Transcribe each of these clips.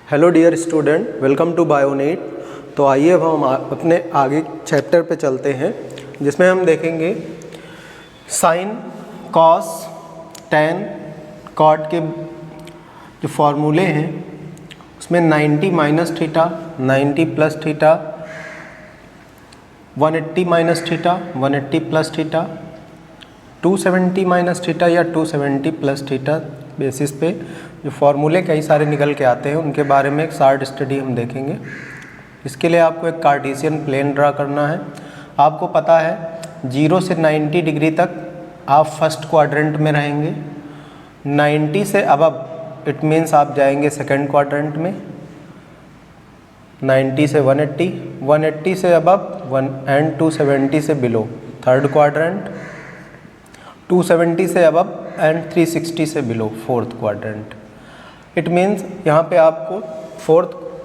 Hello dear student, welcome to bionet. तो आइए अब हम अपने आगे चैप्टर पे चलते हैं, जिसमें हम देखेंगे साइन, कॉस, टैन, कॉट के जो फॉर्मूले हैं उसमें 90 minus theta, 90 plus theta, 180 minus theta, 180 plus theta, 270 minus theta या 270 प्लस थीटा बेसिस पे जो फॉर्मूले कई सारे निकल के आते हैं उनके बारे में एक शार्ट स्टडी हम देखेंगे। इसके लिए आपको एक कार्टेशियन प्लेन ड्रा करना है। आपको पता है 0 से 90 डिग्री तक आप फर्स्ट क्वाड्रेंट में रहेंगे, 90 से अबव इट मीन्स आप जाएंगे सेकंड क्वाड्रेंट में, 90 से 180, 180 से अबव एंड 270 से बिलो थर्ड क्वाड्रेंट, 270 से अबव एंड 360 से below fourth quadrant. It means यहाँ पे आपको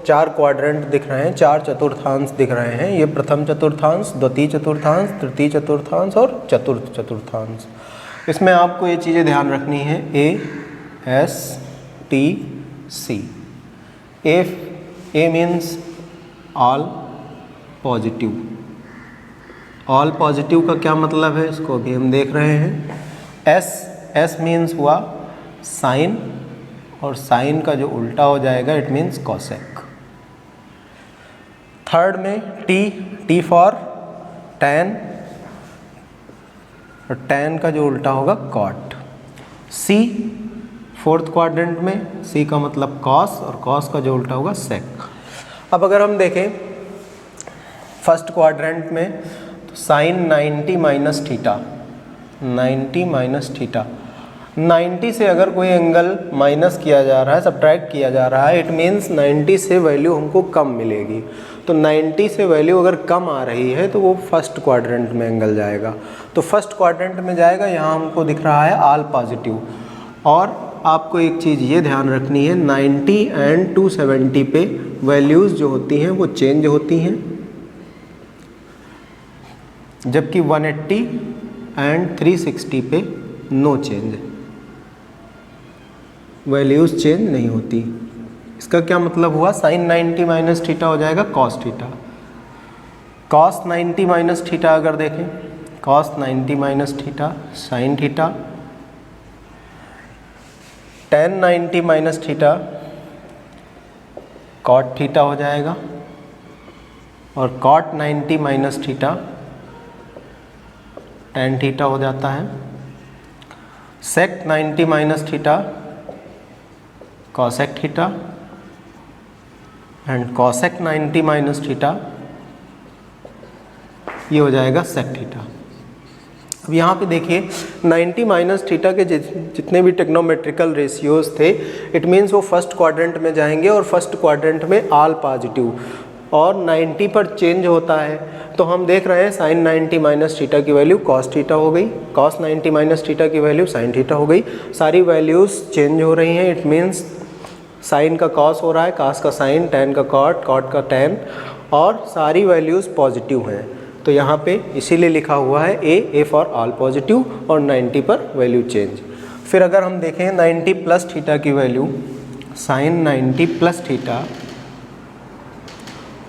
चार क्वाड्रेंट दिख रहे हैं, चार चतुर्थांश दिख रहे हैं। ये प्रथम चतुर्थांश, द्वितीय चतुर्थांश, तृतीय चतुर्थांश और चतुर्थ चतुर्थांश। इसमें आपको ये चीज़ें ध्यान रखनी है, A S T C. A means all positive. All positive का क्या मतलब है इसको अभी हम देख रहे हैं। एस मीन्स हुआ साइन, और साइन का जो उल्टा हो जाएगा इट मीन्स कॉसेक। थर्ड में टी फॉर टैन, और टैन का जो उल्टा होगा कॉट। सी फोर्थ क्वाड्रेंट में, सी का मतलब कॉस, और कॉस का जो उल्टा होगा सेक। अब अगर हम देखें फर्स्ट क्वाड्रेंट में तो sine 90 minus theta, 90 minus theta, 90 से अगर कोई एंगल माइनस किया जा रहा है, सब्ट्रैक्ट किया जा रहा है, इट मीन्स 90 से वैल्यू हमको कम मिलेगी। तो 90 से वैल्यू अगर कम आ रही है तो वो फर्स्ट क्वाड्रेंट में एंगल जाएगा। तो फर्स्ट क्वाड्रेंट में जाएगा, यहाँ हमको दिख रहा है ऑल पॉजिटिव। और आपको एक चीज़ ये ध्यान रखनी है, 90 एंड 270 पे वैल्यूज़ जो होती हैं वो चेंज होती हैं, जबकि 180 एंड 360 पे नो चेंज, वैल्यूज़ चेंज नहीं होती। इसका क्या मतलब हुआ, साइन 90 माइनस थीटा हो जाएगा cos theta. Cos 90 minus theta अगर देखें, cos 90 minus theta sine theta, tan 90 minus theta cot theta हो जाएगा, और cot 90 minus theta tan theta हो जाता है। Sec 90 minus theta cosec theta, and cosec 90 minus theta ये हो जाएगा सेक थीटा। अब यहाँ पे देखिए 90 माइनस थीटा के जितने भी टेक्नोमेट्रिकल रेशियोज थे, इट मीन्स वो फर्स्ट क्वाड्रेंट में जाएंगे, और फर्स्ट क्वाड्रेंट में ऑल पॉजिटिव, और 90 पर चेंज होता है। तो हम देख रहे हैं साइन 90 माइनस थीटा की वैल्यू कॉस थीटा हो गई, कॉस 90 माइनस थीटा की वैल्यू साइन थीटा हो गई। सारी वैल्यूज़ चेंज हो रही हैं। इट मीन्स साइन का कॉस हो रहा है, कॉस का साइन, टैन का कॉट, कॉट का टैन, और सारी वैल्यूज़ पॉजिटिव हैं। तो यहाँ पे इसीलिए लिखा हुआ है ए फॉर ऑल पॉजिटिव, और 90 पर वैल्यू चेंज। फिर अगर हम देखें 90 प्लस थीटा की value, sine 90 plus theta,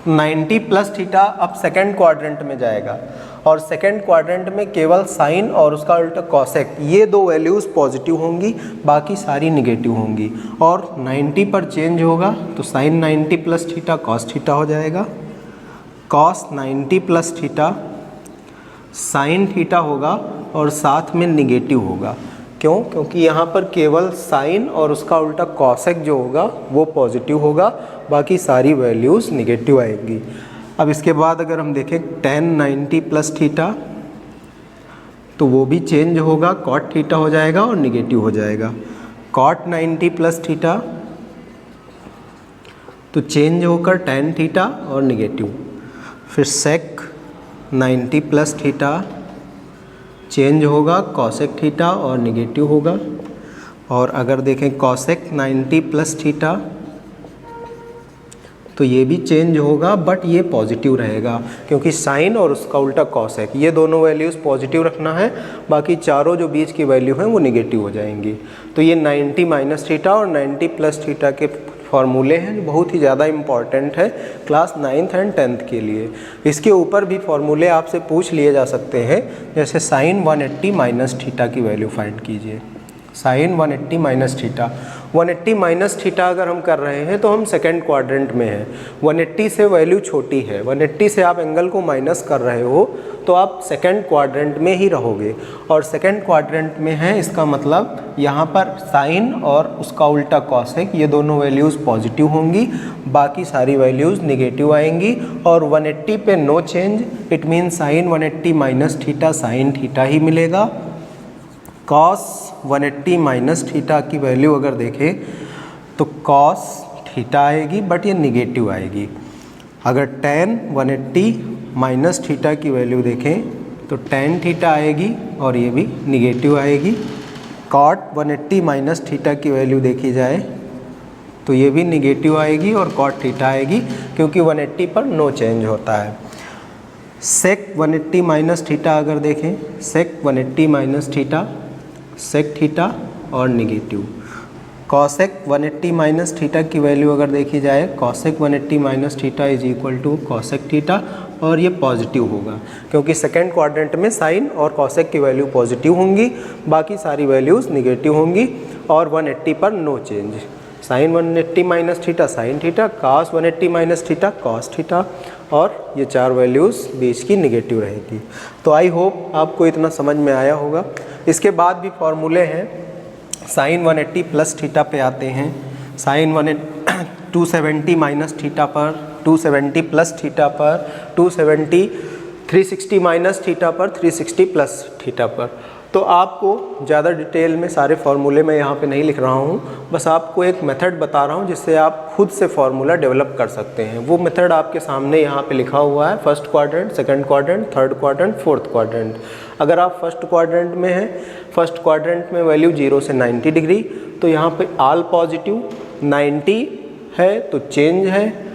90 plus theta अब सेकेंड क्वाड्रेंट में जाएगा, और सेकेंड क्वाड्रेंट में केवल साइन और उसका उल्टा कॉसेक, ये दो वैल्यूज़ पॉजिटिव होंगी, बाकी सारी निगेटिव होंगी। और 90 पर चेंज होगा तो sine 90 plus theta cos theta हो जाएगा, cos 90 plus theta sine theta होगा, और साथ में निगेटिव होगा। क्यों? क्योंकि यहाँ पर केवल साइन और उसका उल्टा कॉसेक जो होगा वो पॉजिटिव होगा, बाकी सारी वैल्यूज़ निगेटिव आएंगी। अब इसके बाद अगर हम देखें टेन 90 प्लस थीटा, तो वो भी चेंज होगा, कॉट थीटा हो जाएगा और निगेटिव हो जाएगा। कॉट 90 प्लस थीटा तो चेंज होकर टेन थीटा और निगेटिव। फिर सेक 90 प्लस थीटा चेंज होगा, कॉसेक थीटा और निगेटिव होगा। और अगर देखें कॉसेक 90 प्लस थीटा तो ये भी चेंज होगा, बट ये पॉजिटिव रहेगा, क्योंकि साइन और उसका उल्टा कॉसेक ये दोनों वैल्यूज़ पॉजिटिव रखना है, बाकी चारों जो बीच की वैल्यू हैं वो निगेटिव हो जाएंगी। तो ये 90 माइनस थीटा और 90 प्लस थीटा के फॉर्मूले हैं जो बहुत ही ज़्यादा इम्पॉर्टेंट है क्लास 9th एंड 10th के लिए। इसके ऊपर भी फॉर्मूले आपसे पूछ लिए जा सकते हैं, जैसे साइन 180 माइनस थीटा की वैल्यू फाइंड कीजिए। Sine 180 minus theta, 180 minus theta अगर हम कर रहे हैं तो हम सेकंड क्वाड्रेंट में हैं। 180 से वैल्यू छोटी है, 180 से आप एंगल को माइनस कर रहे हो तो आप सेकंड क्वाड्रेंट में ही रहोगे, और सेकंड क्वाड्रेंट में है इसका मतलब यहाँ पर साइन और उसका उल्टा कॉसेक ये दोनों वैल्यूज़ पॉजिटिव होंगी, बाकी सारी वैल्यूज़ निगेटिव आएंगी। और 180 पे no change, it mean sine 180 minus theta sine theta ही मिलेगा। कॉस 180 माइनस थीटा की वैल्यू अगर देखें तो कॉस थीटा आएगी, बट ये निगेटिव आएगी। अगर tan 180 माइनस थीटा की वैल्यू देखें तो tan थीटा आएगी और ये भी निगेटिव आएगी। cot 180 माइनस थीटा की वैल्यू देखी जाए तो ये भी निगेटिव आएगी और cot थीटा आएगी, क्योंकि 180 पर नो चेंज होता है। sec 180 माइनस थीटा अगर देखें, sec 180 minus theta sec theta और निगेटिव। कॉसेक 180 माइनस थीटा की वैल्यू अगर देखी जाए, cosec 180 minus theta is equal to cosec theta, और ये पॉजिटिव होगा क्योंकि सेकेंड क्वाड्रेंट में साइन और कॉसेक की वैल्यू पॉजिटिव होंगी, बाकी सारी वैल्यूज़ निगेटिव होंगी। और 180 पर no change, sine 180 minus theta sine theta, cos 180 minus theta cos theta, और ये चार वैल्यूज़ बीच की निगेटिव रहेगी। तो आई होप आपको इतना समझ में आया होगा। इसके बाद भी फॉर्मूले हैं, साइन 180 प्लस थीटा पे आते हैं। साइन 270 माइनस थीटा पर, 270 प्लस थीटा पर, 270 360 माइनस थीटा पर, 360 प्लस थीटा पर। तो आपको ज़्यादा डिटेल में सारे फार्मूले मैं यहाँ पे नहीं लिख रहा हूँ, बस आपको एक मेथड बता रहा हूँ जिससे आप खुद से फार्मूला डेवलप कर सकते हैं। वो मेथड आपके सामने यहाँ पे लिखा हुआ है, first quadrant, second quadrant, third quadrant, fourth quadrant. अगर आप फर्स्ट क्वाड्रेंट में हैं, फर्स्ट क्वाड्रेंट में वैल्यू 0 से 90 डिग्री, तो यहाँ पे ऑल पॉजिटिव, 90 है तो चेंज है।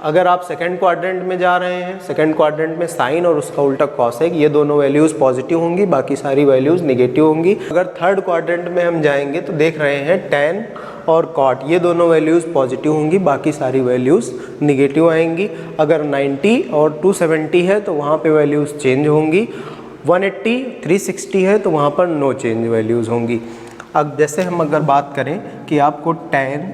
अगर आप सेकंड क्वाड्रेंट में जा रहे हैं, सेकंड क्वाड्रेंट में साइन और उसका उल्टा कॉसेक ये दोनों वैल्यूज़ पॉजिटिव होंगी, बाकी सारी वैल्यूज़ निगेटिव होंगी। अगर थर्ड क्वाड्रेंट में हम जाएंगे तो देख रहे हैं tan और cot ये दोनों वैल्यूज़ पॉजिटिव होंगी, बाकी सारी वैल्यूज़ निगेटिव आएंगी। अगर 90 और 270 है तो वहाँ पे वैल्यूज़ चेंज होंगी। 180 360 है तो वहाँ पर नो चेंज वैल्यूज़ होंगी। अब जैसे हम अगर बात करें कि आपको tan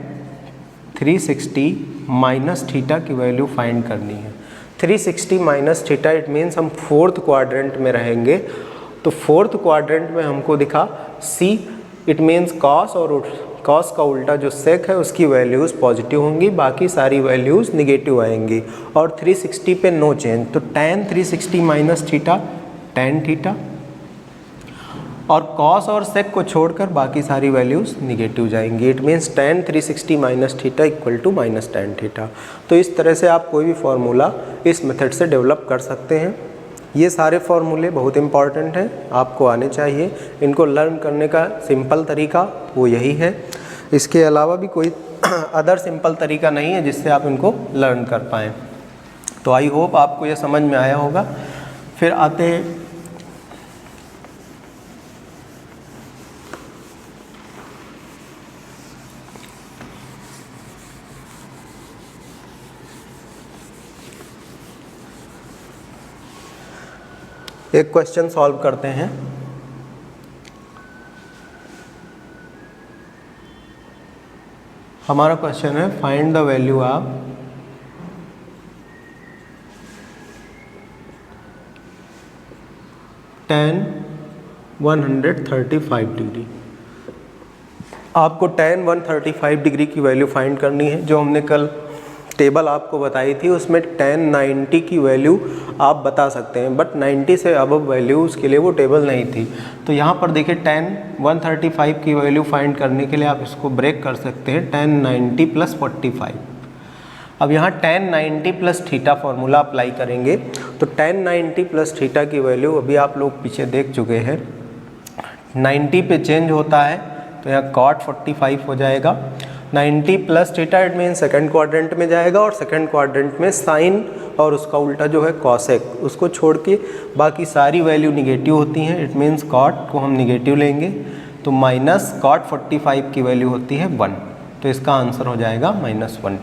360 माइनस थीटा की वैल्यू फाइंड करनी है, 360 माइनस थीटा इट मीन्स हम फोर्थ क्वाड्रेंट में रहेंगे। तो फोर्थ क्वाड्रेंट में हमको दिखा C, इट मीन्स कॉस और कॉस का उल्टा जो सेक है उसकी वैल्यूज़ पॉजिटिव होंगी, बाकी सारी वैल्यूज़ निगेटिव आएंगी। और 360 पे नो चेंज, तो tan 360 minus theta tan theta, और कॉस और सेक को छोड़कर बाकी सारी वैल्यूज़ निगेटिव जाएंगी। It means tan 360 minus theta equal to minus tan theta. तो इस तरह से आप कोई भी फार्मूला इस मेथड से डेवलप कर सकते हैं। ये सारे फार्मूले बहुत इंपॉर्टेंट हैं, आपको आने चाहिए। इनको लर्न करने का सिंपल तरीका वो यही है, इसके अलावा भी कोई अदर सिंपल तरीका नहीं है जिससे आप इनको लर्न कर पाएँ। तो आई होप आपको ये समझ में आया होगा। फिर आते हैं एक क्वेश्चन सॉल्व करते हैं। हमारा क्वेश्चन है find the value of tan 135 degree. आपको tan 135 डिग्री की वैल्यू फाइंड करनी है। जो हमने कल टेबल आपको बताई थी उसमें tan 90 की वैल्यू आप बता सकते हैं, बट 90 से अबव वैल्यूज़ के लिए वो टेबल नहीं थी। तो यहाँ पर देखिए tan 135 की वैल्यू फाइंड करने के लिए आप इसको ब्रेक कर सकते हैं, tan 90 प्लस 45। अब यहाँ tan 90 plus theta formula apply करेंगे तो tan 90 प्लस थीटा की वैल्यू अभी आप लोग पीछे देख चुके हैं, 90 पे चेंज होता है तो यहाँ cot 45 हो जाएगा। 90 plus theta it mean second quadrant में जाएगा, और सेकंड क्वाड्रेंट में साइन और उसका उल्टा जो है कॉसेक, उसको छोड़ के बाकी सारी वैल्यू निगेटिव होती हैं। इट मीन्स cot को हम निगेटिव लेंगे तो माइनस cot 45 की वैल्यू होती है 1। तो इसका आंसर हो जाएगा -1।